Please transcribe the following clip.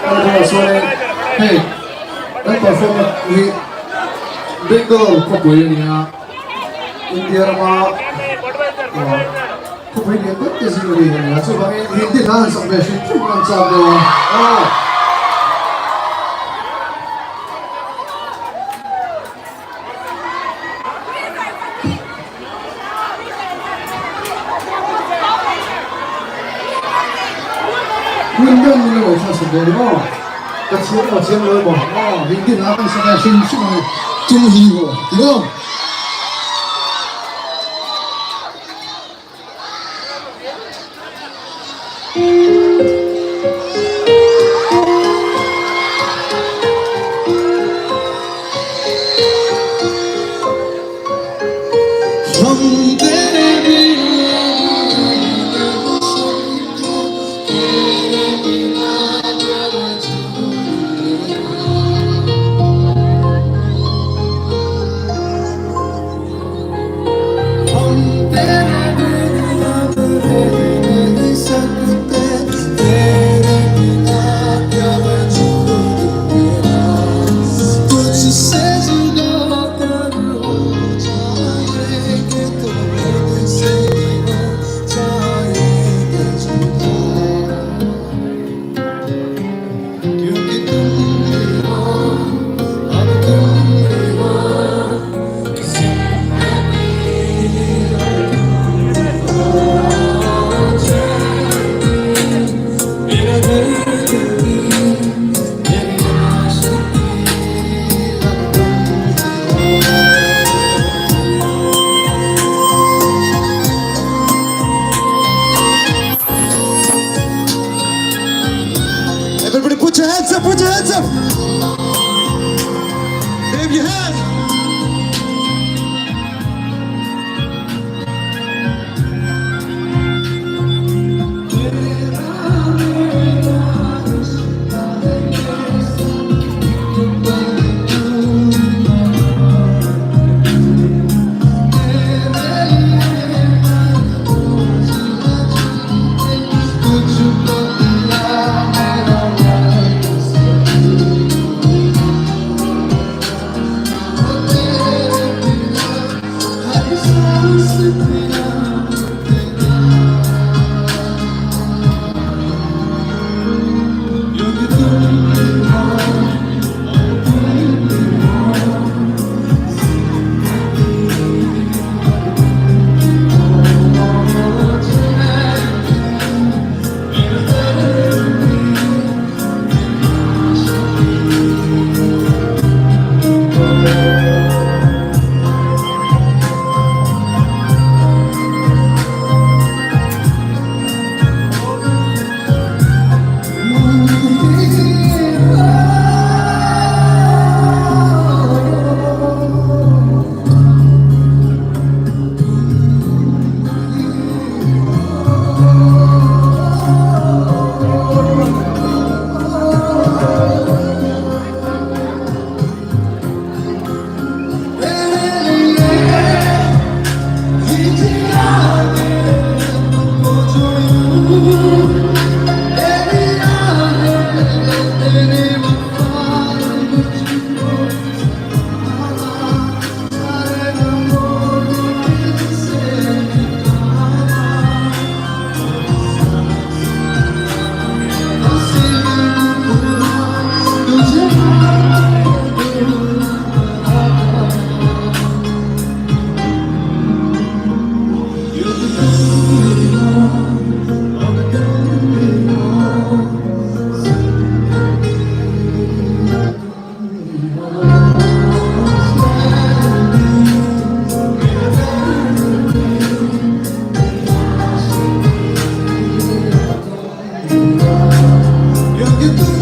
그래서说 hey 那 perform 你 big girl 不会你啊 India嘛 không phải điện bất kỳ gì mà đi nữa chứ bằng hiện tại là sắp về sẽ chụp làm sao được nguyên nhân như là sao sẽ đúng không cái chiến lược bỏ hiện tại là sắp về sinh sinh này chung hiểu đúng không Everybody put your hands up, put your hands up. Wave your hands. You